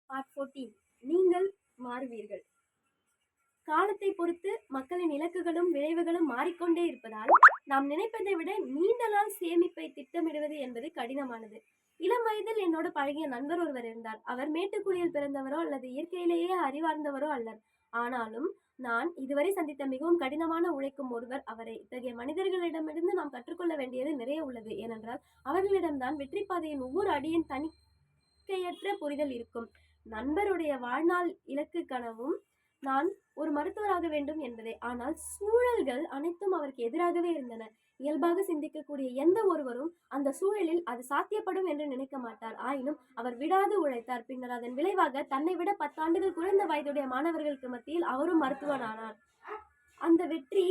Part 14. நீங்கள் மாறுவீர்கள். காலத்தை பொறுத்து மக்களின் இலக்குகளும் விளைவுகளும் மாறிக்கொண்டே இருப்பதால் நாம் நினைப்பதை விட நீண்ட நாள் சேமிப்பை திட்டமிடுவது என்பது கடினமானது. இளம் வயதில் என்னோடு பழகிய நண்பர் ஒருவர் இருந்தார். அவர் மேட்டுக்குடியில் பிறந்தவரோ அல்லது இயற்கையிலேயே அறிவார்ந்தவரோ அல்லர். ஆனாலும் நான் இதுவரை சந்தித்த மிகவும் கடினமான உழைக்கும் ஒருவர் அவரை. இத்தகைய மனிதர்களிடமிருந்து நாம் கற்றுக்கொள்ள வேண்டியது நிறைய உள்ளது. ஏனென்றால் அவர்களிடம்தான் வெற்றி பாதையின் ஒவ்வொரு அடியின் தணிக்கையற்ற புரிதல் இருக்கும். நண்பருடைய வாழ்நாள் இலக்கு கனவும் நான் ஒரு மருத்துவராக வேண்டும் என்பதே. ஆனால் சூழல்கள் அனைத்தும் அவருக்கு எதிராகவே இருந்தன. இயல்பாக சிந்திக்கக்கூடிய எந்த ஒருவரும் அந்த சூழலில் அது சாத்தியப்படும் என்று நினைக்க மாட்டார். ஆயினும் அவர் விடாது உழைத்தார். பின்னர் அதன் விளைவாக தன்னை விட 10 ஆண்டுகள் குறைந்த வயதுடைய மாணவர்களுக்கு மத்தியில் அவரும் மருத்துவரானார். அந்த வெற்றி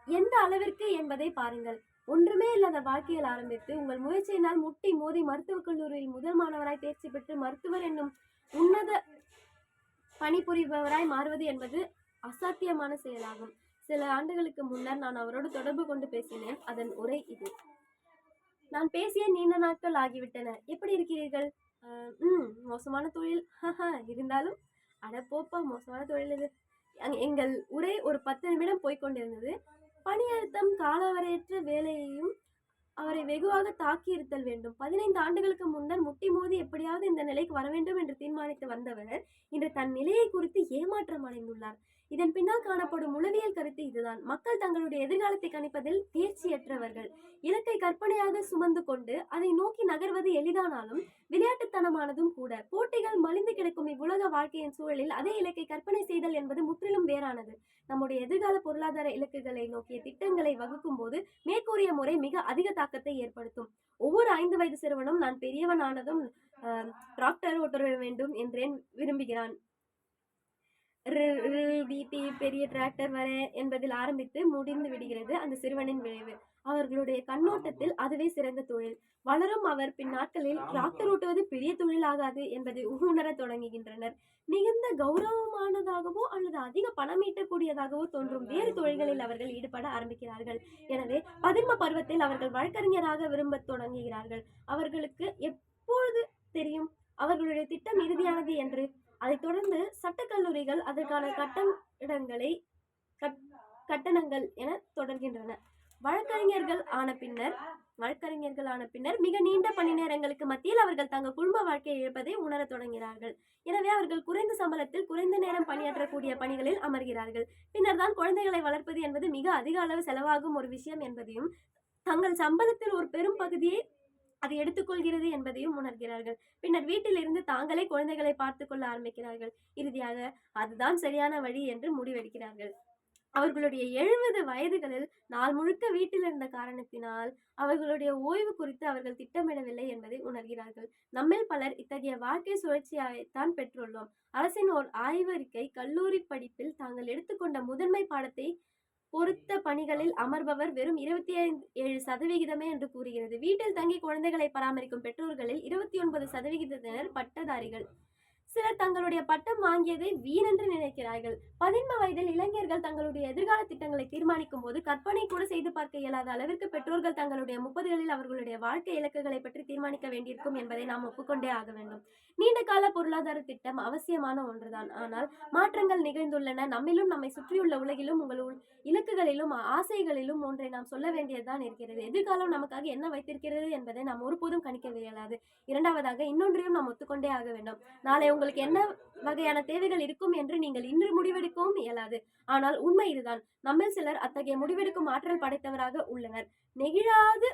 எந்த அளவிற்கு என்பதை பாருங்கள். ஒன்றுமே இல்லாத வாழ்க்கையில் ஆரம்பித்து உங்கள் முயற்சியினால் முட்டி மோதி மருத்துவக் கல்லூரியில் முதல் மாணவராய் தேர்ச்சி பெற்று மருத்துவர் என்னும் உன்னத பணிபுரிபவராய் மாறுவது என்பது அசாத்தியமான செயலாகும். சில ஆண்டுகளுக்கு முன்னர் நான் அவரோடு தொடர்பு கொண்டு பேசினேன். அதன் உரை இது. நான் பேசிய நீண்ட நாட்கள் ஆகிவிட்டன. எப்படி இருக்கிறீர்கள்? மோசமான தொழில். இருந்தாலும் அட போப்பா, மோசமான தொழில் இது. எங்கள் உரை ஒரு 10 நிமிடம் போய்கொண்டிருந்தது. பணி அழுத்தம், காலவரையற்ற வேலையையும் அவரை வெகுவாக தாக்கி இருத்தல் வேண்டும். 15 ஆண்டுகளுக்கு முன்னர் முட்டி மோதி எப்படியாவது இந்த நிலைக்கு வர வேண்டும் என்று தீர்மானித்து வந்தவர் இன்று தன் நிலையை குறித்து ஏமாற்றம் அடைந்துள்ளார். இதன் பின்னால் காணப்படும் உளவியல் கருத்து இதுதான். மக்கள் தங்களுடைய எதிர்காலத்தை கணிப்பதில் தேர்ச்சியற்றவர்கள். இலக்கை கற்பனையாக சுமந்து கொண்டு அதை நோக்கி நகர்வது எளிதானாலும் விளையாட்டுத்தனமானதும் கூட. போட்டிகள் மலிந்து கிடக்கும் இவ்வுலக வாழ்க்கையின் சூழலில் அதே இலக்கை கற்பனை செய்தல் என்பது முற்றிலும் வேறானது. நம்முடைய எதிர்கால பொருளாதார இலக்குகளை நோக்கிய திட்டங்களை வகுக்கும் போது மேற்கூறிய முறை மிக அதிக தாக்கத்தை ஏற்படுத்தும். ஒவ்வொரு 5 வயது சிறுவனும் நான் பெரியவன் ஆனதும் டிராக்டர் ஓட்ட வேண்டும் என்றேன் விரும்புகிறான். பெரிய டிராக்டர் வர என்பதில் ஆரம்பித்து முடிந்து விடுகிறது அந்த சிறுவனின் விளைவு. அவர்களுடைய கண்ணோட்டத்தில் அதுவே சிறந்த தொழில். வளரும் அவர் பின் நாட்களில் டிராக்டர் ஓட்டுவது பெரிய தொழில் ஆகாது என்பதை உணர தொடங்குகின்றனர். மிகுந்த கௌரவமானதாகவோ அல்லது அதிக பணம் ஈட்டக்கூடியதாகவோ தோன்றும் வேறு தொழில்களில் அவர்கள் ஈடுபட ஆரம்பிக்கிறார்கள். எனவே பதின்ம பருவத்தில் அவர்கள் வழக்கறிஞராக விரும்ப தொடங்குகிறார்கள். அவர்களுக்கு எப்பொழுது தெரியும் அவர்களுடைய திட்டம் இறுதியானது என்று? அதைத் தொடர்ந்து சட்டக்கல்லூரிகள் அதற்கான கட்டணங்கள் என தொடர்கின்றன. வழக்கறிஞர்கள் ஆன பின்னர் மிக நீண்ட பணி நேரங்களுக்கு மத்தியில் அவர்கள் தங்கள் குடும்ப வாழ்க்கையை இழப்பதை உணர தொடங்குகிறார்கள். எனவே அவர்கள் குறைந்த சம்பளத்தில் குறைந்த நேரம் பணியாற்றக்கூடிய பணிகளில் அமர்கிறார்கள். பின்னர் தான் குழந்தைகளை வளர்ப்பது என்பது மிக அதிக அளவு செலவாகும் ஒரு விஷயம் என்பதையும் தங்கள் சம்பளத்தில் ஒரு பெரும் பகுதியை அது எடுத்துக்கொள்கிறது என்பதையும் உணர்கிறார்கள். பின்னர் வீட்டில் இருந்து தாங்களே குழந்தைகளை பார்த்து கொள்ள ஆரம்பிக்கிறார்கள். இறுதியாக அதுதான் சரியான வழி என்று முடிவெடுக்கிறார்கள். அவர்களுடைய 70 வயதுகளில் நாள் முழுக்க வீட்டில் இருந்த காரணத்தினால் அவர்களுடைய ஓய்வு குறித்து அவர்கள் திட்டமிடவில்லை என்பதை உணர்கிறார்கள். நம்மில் பலர் இத்தகைய வாழ்க்கை சுழற்சியைத்தான் பெற்றுள்ளோம். அரசின் ஓர் ஆய்வறிக்கை கல்லூரி படிப்பில் தாங்கள் எடுத்துக்கொண்ட முதன்மை பாடத்தை பொறுத்த பணிகளில் அமர்பவர் வெறும் 27% என்று கூறுகிறது. வீட்டில் தங்கி குழந்தைகளை பராமரிக்கும் பெற்றோர்களில் 29% பட்டதாரிகள். சிலர் தங்களுடைய பட்டம் வாங்கியதை வீணென்று நினைக்கிறார்கள். பதின்ம வயதில் இளைஞர்கள் தங்களுடைய எதிர்கால திட்டங்களை தீர்மானிக்கும் போது கற்பனை கூட செய்து பார்க்க இயலாத அளவிற்கு பெற்றோர்கள் தங்களுடைய 30களில் அவர்களுடைய வாழ்க்கை இலக்குகளை பற்றி தீர்மானிக்க வேண்டியிருக்கும் என்பதை நாம் ஒப்புக்கொண்டே ஆக வேண்டும். நீண்ட கால பொருளாதார திட்டம் அவசியமான ஒன்றுதான். ஆனால் மாற்றங்கள் நிகழ்ந்துள்ளன. நம்மிலும் நம்மை சுற்றியுள்ள உலகிலும் உங்கள் இலக்குகளிலும் ஆசைகளிலும் ஒன்றை நாம் சொல்ல வேண்டியதுதான் இருக்கிறது. எதிர்காலம் நமக்காக என்ன வைத்திருக்கிறது என்பதை நாம் ஒருபோதும் கணிக்க இயலாது. இரண்டாவதாக இன்னொன்றையும் நாம் ஒத்துக்கொண்டே ஆக வேண்டும். நாளை உங்களுக்கு என்ன வகையான தேவைகள் இருக்கும் என்று நீங்கள் இன்று முடிவெடுக்கவும் இயலாது. ஆனால் உண்மை இதுதான். நம்மில் சிலர் அத்தகைய முடிவெடுக்கும் ஆற்றல் படைத்தவராக உள்ளனர். நெகிழாது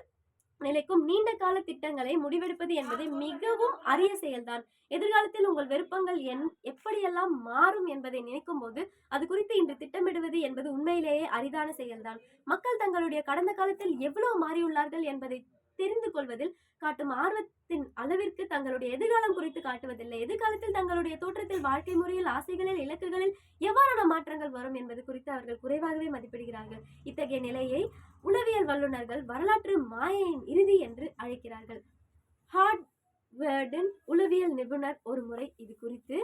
நிலைக்கும் நீண்ட கால திட்டங்களை முடிவெடுப்பது என்பது மிகவும் அரிய செயல்தான். எதிர்காலத்தில் உங்கள் விருப்பங்கள் எப்படியெல்லாம் மாறும் என்பதை நினைக்கும் போது அது குறித்து இன்று திட்டமிடுவது என்பது உண்மையிலேயே அரிதான செயல்தான். மக்கள் தங்களுடைய கடந்த காலத்தில் எவ்வளவு மாறியுள்ளார்கள் என்பதை தெரிந்து கொள்வதில் காட்டும் ஆர்வத்தின் அளவிற்கு தங்களுடைய எதிர்காலம் குறித்து காட்டுவதில்லை. எதிர்காலத்தில் தங்களுடைய தோற்றத்தில், வாழ்க்கை முறையில், ஆசைகளில், இலக்குகளில் எவ்வாறான மாற்றங்கள் வரும் என்பது குறித்து அவர்கள் குறைவாகவே மதிப்பிடுகிறார்கள். இத்தகைய நிலையை உளவியல் வல்லுநர்கள் வரலாற்று மாயையின் இறுதி என்று அழைக்கிறார்கள். ஹார்வர்டின் உளவியல் நிபுணர் ஒரு முறை இது குறித்து,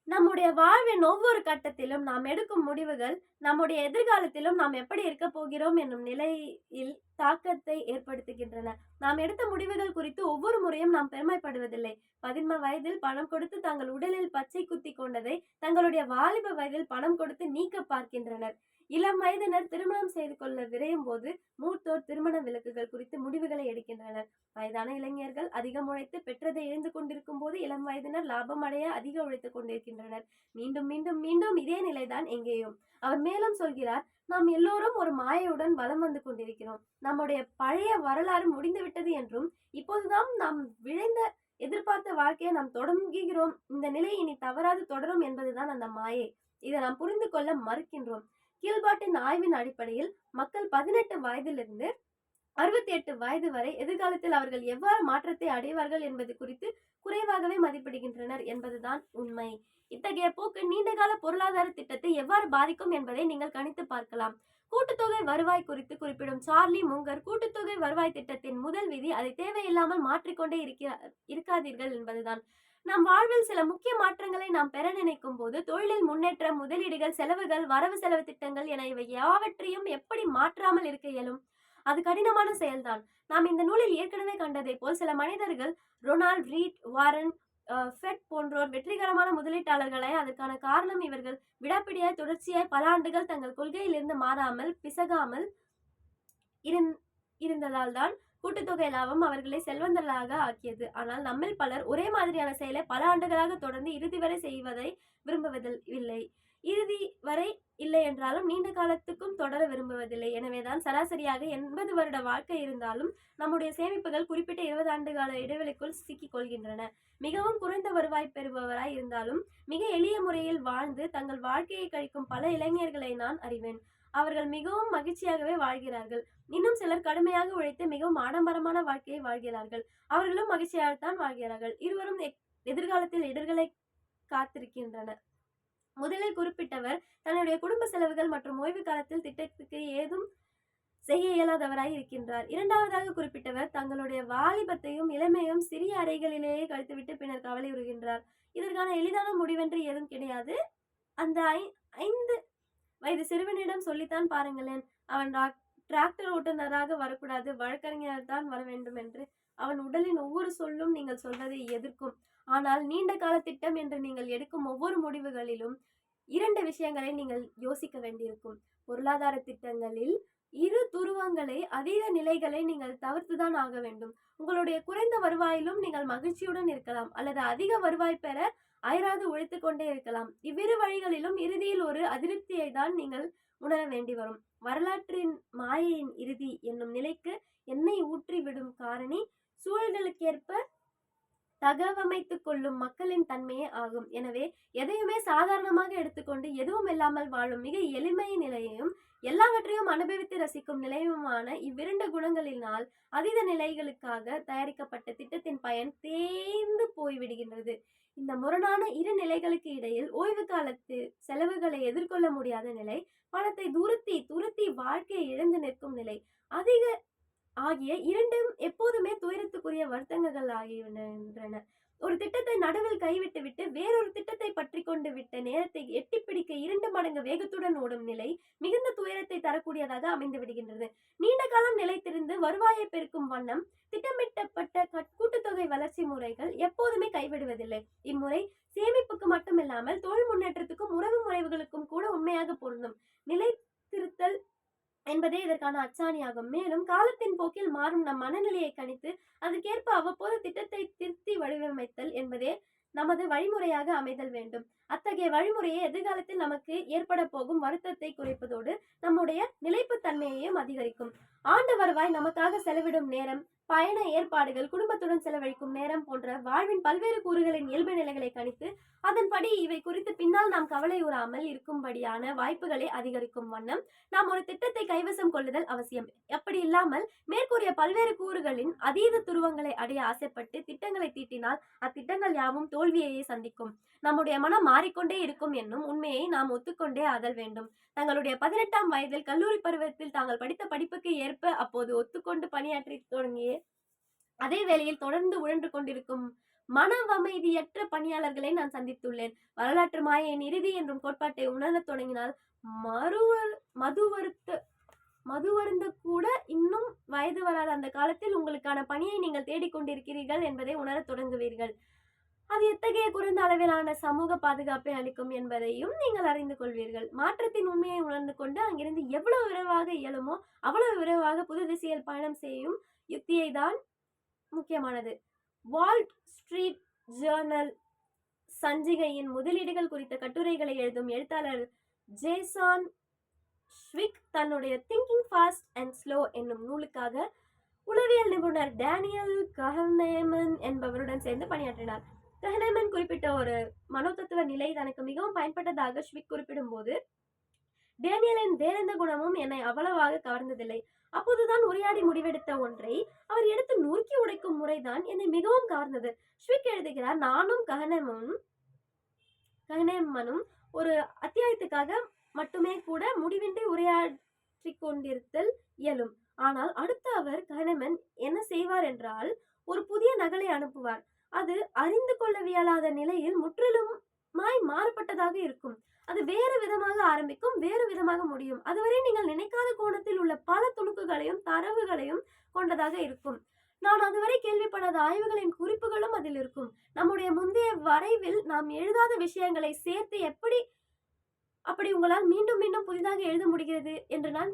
நம்முடைய வாழ்வின் ஒவ்வொரு கட்டத்திலும் நாம் எடுக்கும் முடிவுகள் நம்முடைய எதிர்காலத்திலும் நாம் எப்படி இருக்க போகிறோம் என்னும் நிலையில் தாக்கத்தை ஏற்படுத்துகின்றன. நாம் எடுத்த முடிவுகள் குறித்து ஒவ்வொரு முறையும் நாம் பெருமைப்படுவதில்லை. 15 வயதில் பணம் கொடுத்து தங்கள் உடலில் பச்சை குத்தி கொண்டதை தங்களுடைய வாலிப வயதில் பணம் கொடுத்து நீக்க பார்க்கின்றனர். இளம் வயதினர் திருமணம் செய்து கொள்ள விரையும் போது மூத்தோர் திருமண விலக்குகள் குறித்து முடிவுகளை எடுக்கின்றனர். வயதான இளைஞர்கள் அதிகம் உழைத்து பெற்றதை இழந்து கொண்டிருக்கும் போது இளம் வயதினர் லாபம் அடைய அதிக உழைத்துக் கொண்டிருக்கின்றனர். மீண்டும் மீண்டும் மீண்டும் இதே நிலைதான் எங்கேயும். அவர் மேலும் சொல்கிறார், நாம் எல்லோரும் ஒரு மாயையுடன் வலம் வந்து கொண்டிருக்கிறோம். நம்முடைய பழைய வரலாறு முடிந்துவிட்டது என்றும் இப்போதுதான் நாம் விழைந்த எதிர்பார்த்த வாழ்க்கையை நாம் தொடங்குகிறோம். இந்த நிலை இனி தவறாது தொடரும் என்பதுதான் அந்த மாயை. இதை நாம் புரிந்து கொள்ள மறுக்கின்றோம். கீழ்பாட்டின் ஆய்வின் அடிப்படையில் மக்கள் 18 வயதிலிருந்து 68 வயது வரை எதிர்காலத்தில் அவர்கள் எவ்வாறு மாற்றத்தை அடைவார்கள் என்பது குறித்து குறைவாகவே மதிப்பிடுகின்றனர் என்பதுதான் உண்மை. இத்தகைய போக்கு நீண்டகால பொருளாதார திட்டத்தை எவ்வாறு பாதிக்கும் என்பதை நீங்கள் கணித்து பார்க்கலாம். கூட்டுத்தொகை வருவாய் குறித்து குறிப்பிடும் சார்லி முங்கர் கூட்டுத்தொகை வருவாய் திட்டத்தின் முதல் விதி அதை தேவையில்லாமல் மாற்றிக்கொண்டே இருக்காதீர்கள் என்பதுதான். நம் வாழ்வில் சில முக்கிய மாற்றங்களை நாம் பெற நினைக்கும் போது தொழிலில் முன்னேற்றம், முதலீடுகள், செலவுகள், வரவு செலவு திட்டங்கள் என இவை யாவற்றையும் எப்படி மாற்றாமல் இருக்க இயலும்? அது கடினமான செயல்தான். நாம் இந்த நூலில் ஏற்கனவே கண்டதை போல் சில மனிதர்கள் ரொனால்ட் ரீட், வாரன் ஃபெட் போன்றோர் வெற்றிகரமான முதலீட்டாளர்களை. அதற்கான காரணம் இவர்கள் விடாப்பிடியாய் தொடர்ச்சியாய் பல ஆண்டுகள் தங்கள் கொள்கையிலிருந்து மாறாமல் பிசகாமல் இருந்ததால் தான் கூட்டுத்தொகை லாபம் அவர்களை செல்வந்தர்களாக ஆக்கியது. ஆனால் நம்மில் பலர் ஒரே மாதிரியான செயலை பல ஆண்டுகளாக தொடர்ந்து இறுதி வரை செய்வதை விரும்புவதில்லை. இறுதி வரை இல்லை என்றாலும் நீண்ட காலத்துக்கும் தொடர விரும்புவதில்லை. எனவேதான் சராசரியாக 80 வருட வாழ்க்கை இருந்தாலும் நம்முடைய சேமிப்புகள் குறிப்பிட்ட 20 ஆண்டுகால இடைவெளிக்குள் சிக்கிக் கொள்கின்றன. மிகவும் குறைந்த வருவாய் பெறுபவராய் இருந்தாலும் மிக எளிய முறையில் வாழ்ந்து தங்கள் வாழ்க்கையை கழிக்கும் பல இளைஞர்களை நான் அறிவேன். அவர்கள் மிகவும் மகிழ்ச்சியாகவே வாழ்கிறார்கள். இன்னும் சிலர் கடுமையாக உழைத்து மிகவும் ஆடம்பரமான வாழ்க்கையை வாழ்கிறார்கள். அவர்களும் மகிழ்ச்சியாகத்தான் வாழ்கிறார்கள். இருவரும் எதிர்காலத்தில் இடர்களை காத்திருக்கின்றனர். முதலில் குறிப்பிட்டவர் தன்னுடைய குடும்ப செலவுகள் மற்றும் ஓய்வு காலத்தில் திட்டத்துக்கு ஏதும் செய்ய இயலாதவராய் இருக்கின்றார். இரண்டாவதாக குறிப்பிட்டவர் தங்களுடைய வாலிபத்தையும் இளமையும் சிறிய அறைகளிலேயே கழித்துவிட்டு பின்னர் கவலையுறுகின்றார். இதற்கான எளிதான முடிவென்று ஏதும் கிடையாது. அந்த 5 வயது சிறுவனிடம் சொல்லித்தான் பாருங்களேன், அவன் டிராக்டர் ஓட்டுநராக வரக்கூடாது, வழக்கறிஞர் தான் வர வேண்டும் என்று. அவன் உடலின் ஒவ்வொரு சொல்லும் நீங்கள் சொல்வதை எதிர்க்கும். ஆனால் நீண்ட கால திட்டம் என்று நீங்கள் எடுக்கும் ஒவ்வொரு முடிவுகளிலும் 2 விஷயங்களை நீங்கள் யோசிக்க வேண்டியிருக்கும். பொருளாதார திட்டங்களில் இரு துருவங்களை, அதீத நிலைகளை நீங்கள் தவிர்த்துதான் ஆக வேண்டும். உங்களுடைய குறைந்த வருவாயிலும் நீங்கள் மகிழ்ச்சியுடன் இருக்கலாம், அல்லது அதிக வருவாய் பெற அயராது உழைத்து கொண்டே இருக்கலாம். இவ்விரு வழிகளிலும் இறுதியில் ஒரு அதிருப்தியை தான் நீங்கள் உணர வேண்டி வரும். வரலாற்றின் மாயையின் இறுதி என்னும் நிலைக்கு எண்ணெய் ஊற்றிவிடும் காரணி சூழல்களுக்கேற்ப தகவமைத்துக் கொள்ளும் மக்களின் தன்மையே ஆகும். எனவே எதையுமே சாதாரணமாக எடுத்துக்கொண்டு எதுவும் இல்லாமல் வாழும் மிக எளிமை நிலையையும் எல்லாவற்றையும் அனுபவித்து ரசிக்கும் நிலையுமான இவ்விரண்டு குணங்களினால் அதீத நிலைகளுக்காக தயாரிக்கப்பட்ட திட்டத்தின் பயன் தேய்ந்து போய்விடுகின்றது. இந்த முரணான இரு நிலைகளுக்கு இடையில் ஓய்வு காலத்து செலவுகளை எதிர்கொள்ள முடியாத நிலை, பணத்தை துருத்தி வாழ்க்கையை இழந்து நிற்கும் நிலை ஆகிய இரண்டும் எப்போதுமே துயரத்துக்குரிய வருத்தங்கள் ஆகின்றன. ஒரு திட்டத்தை நடுவில் கைவிட்டு விட்டு வேறொரு திட்டத்தை பற்றி கொண்டு விட்ட நேரத்தை எட்டி பிடிக்க 2 மடங்கு வேகத்துடன் ஓடும் நிலை மிகுந்த துயரத்தை தரக்கூடியதாக அமைந்து விடுகின்றது. நீண்ட காலம் நிலைத்திருந்து வருவாயை பெருக்கும் வண்ணம் திட்டமிட்டப்பட்ட கூட்டுத்தொகை வளர்ச்சி முறைகள் எப்போதுமே கைவிடுவதில்லை. இம்முறை சேமிப்புக்கு மட்டுமில்லாமல் தொழில் முன்னேற்றத்துக்கும் உறவு முறைகளுக்கும் கூட உண்மையாக பொருந்தும். நிலைத்திருத்தல் என்பதே இதற்கான அச்சாணியாகும். மேலும் காலத்தின் போக்கில் மாறும் நம் மனநிலையை கணித்து அதற்கேற்ப அவ்வப்போது திட்டத்தை திருத்தி வடிவமைத்தல் என்பதே நமது வழிமுறையாக அமைதல் வேண்டும். அத்தகைய வழிமுறையை எதிர்காலத்தில் நமக்கு ஏற்பட போகும் வருத்தத்தை குறைப்பதோடு நம்முடைய நிலைப்பு தன்மையையும் அதிகரிக்கும். ஆண்டு வருவாய், நமக்காக செலவிடும் நேரம், பயண ஏற்பாடுகள், குடும்பத்துடன் செலவழிக்கும் நேரம் போன்ற வாழ்வின் பல்வேறு கூறுகளின் இயல்பு நிலைகளை கணித்து அதன்படி இவை குறித்து பின்னால் நாம் கவலையுறாமல் இருக்கும்படியான வாய்ப்புகளை அதிகரிக்கும் வண்ணம் நாம் ஒரு திட்டத்தை கைவசம் கொள்ளுதல் அவசியம். அப்படி இல்லாமல் மேற்கூறிய பல்வேறு கூறுகளின் அதீத துருவங்களை அடைய ஆசைப்பட்டு திட்டங்களை தீட்டினால் அத்திட்டங்கள் யாவும் தோல்வியையே சந்திக்கும். நம்முடைய மனம் மாறிக்கொண்டே இருக்கும் என்னும் உண்மையை நாம் ஒத்துக்கொண்டே ஆதல் வேண்டும். தங்களுடைய 18ஆம் வயதில் கல்லூரி பருவத்தில் தாங்கள் படித்த படிப்புக்கு ஏற்ப அப்போது ஒத்துக்கொண்டு பணியாற்றி தொடங்கிய அதே வேளையில் தொடர்ந்து உழன்று கொண்டிருக்கும் மனவமைதியற்ற பணியாளர்களை நான் சந்தித்துள்ளேன். வரலாற்று மாயையின் இறுதி என்றும் கோட்பாட்டை உணரத் தொடங்கினால் மது அருந்த கூட இன்னும் வயது வராத அந்த காலத்தில் உங்களுக்கான பணியை நீங்கள் தேடிக்கொண்டிருக்கிறீர்கள் என்பதை உணரத் தொடங்குவீர்கள். அது எத்தகைய குறைந்த அளவிலான சமூக பாதுகாப்பை அளிக்கும் என்பதையும் நீங்கள் அறிந்து கொள்வீர்கள். மாற்றத்தின் உண்மையை உணர்ந்து கொண்டு அங்கிருந்து எவ்வளவு விரைவாக இயலுமோ அவ்வளவு விரைவாக புது திசையில் பயணம் செய்யும் யுக்தியை தான் முக்கியமானது. வால் ஸ்ட்ரீட் ஜேர்னல் சஞ்சிகையின் முதலீடுகள் குறித்த கட்டுரைகளை எழுதும் எழுத்தாளர் ஜேசான் ஷ்விக் தன்னுடைய திங்கிங் ஃபாஸ்ட் அண்ட் ஸ்லோ என்னும் நூலுக்காக உளவியல் நிபுணர் டேனியல் கஹ்னேமன் என்பவருடன் சேர்ந்து பணியாற்றினார். கஹ்னேமன் குறிப்பிட்ட ஒரு மனோதத்துவ நிலை தனக்கு மிகவும் பயன்பட்டதாக ஷ்விக் குறிப்பிடும் போது, டேனியலின் வேறெந்த குணமும் என்னை அவ்வளவாக கவர்ந்ததில்லை. அப்போதுதான் உரையாடி முடிவெடுத்த ஒன்றை அவர் எடுத்து நொறுக்கி உடைக்கும் முறைதான் என்னை மிகவும் கவர்ந்தது. ஷ்விக் எழுதுகிறார், நானும் கஹ்னேமனும் ஒரு அத்தியாயத்துக்காக மட்டுமே கூட முடிவின்றி உரையாற்றி கொண்டிருத்தல் இயலும். ஆனால் அடுத்து அவர் கஹ்னேமன் என்ன செய்வார் என்றால், ஒரு புதிய நகலை அனுப்புவார். அது அறிந்து கொள்ளவியலாத நிலையில் முற்றிலுமாய் மாறுபட்டதாக இருக்கும். அது வேறு விதமாக ஆரம்பிக்கும், வேறு விதமாக முடியும். அதுவரை நீங்கள் நினைக்காத கோணத்தில் உள்ள பல துணுக்குகளையும் தரவுகளையும் கொண்டதாக இருக்கும். நான் அதுவரை கேள்விப்படாத ஆய்வுகளின் குறிப்புகளும் அதில் இருக்கும். நம்முடைய முந்தைய வரைவில் நாம் எழுதாத விஷயங்களை சேர்த்து அப்படி உங்களால் மீண்டும் மீண்டும் புதிதாக எழுத முடிகிறது என்று நான்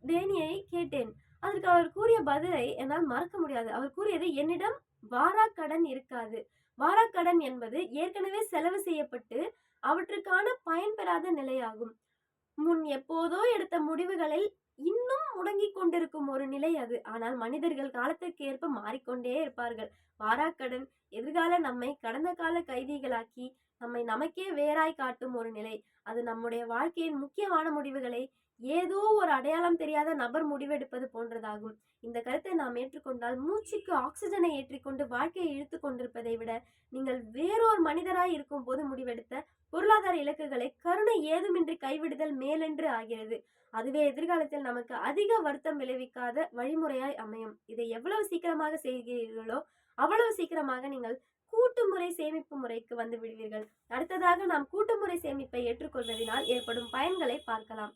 டேனியை கேட்டேன். அதற்கு அவர் கூறிய பதிலை என்னால் மறக்க முடியாது. அவர் கூறியது, என்னிடம் வாராக்கடன் இருக்காது. வாராக்கடன் என்பது ஏற்கனவே செலவு செய்யப்பட்டு அவற்றுக்கான பயன் பெறாத நிலையாகும். முன் எப்போதோ எடுத்த முடிவுகளில் இன்னும் முடங்கிக் கொண்டிருக்கும் ஒரு நிலை அது. ஆனால் மனிதர்கள் காலத்திற்கு ஏற்ப மாறிக்கொண்டே இருப்பார்கள். வாராக்கடன் எதிர்கால நம்மை கடந்த கால கைதிகளாக்கி நம்மை நமக்கே வேறாய் காட்டும் ஒரு நிலை. அது நம்முடைய வாழ்க்கையின் முக்கியமான முடிவுகளை ஏதோ ஒரு அடையாளம் தெரியாத நபர் முடிவெடுப்பது போன்றதாகும். இந்த கருத்தை நாம் ஏற்றுக்கொண்டால், மூச்சுக்கு ஆக்சிஜனை ஏற்றிக்கொண்டு வாழ்க்கையை இழுத்து கொண்டிருப்பதை விட நீங்கள் வேறொரு மனிதராய் இருக்கும் போது முடிவெடுத்த பொருளாதார இலக்குகளை கருணை ஏதுமின்றி கைவிடுதல் மேலென்று ஆகிறது. அதுவே எதிர்காலத்தில் நமக்கு அதிக வருத்தம் விளைவிக்காத வழிமுறையாய் அமையும். இதை எவ்வளவு சீக்கிரமாக செய்கிறீர்களோ அவ்வளவு சீக்கிரமாக நீங்கள் கூட்டுமுறை சேமிப்பு முறைக்கு வந்து விடுவீர்கள். அடுத்ததாக நாம் கூட்டுமுறை சேமிப்பை ஏற்றுக்கொள்வதனால் ஏற்படும் பயன்களை பார்க்கலாம்.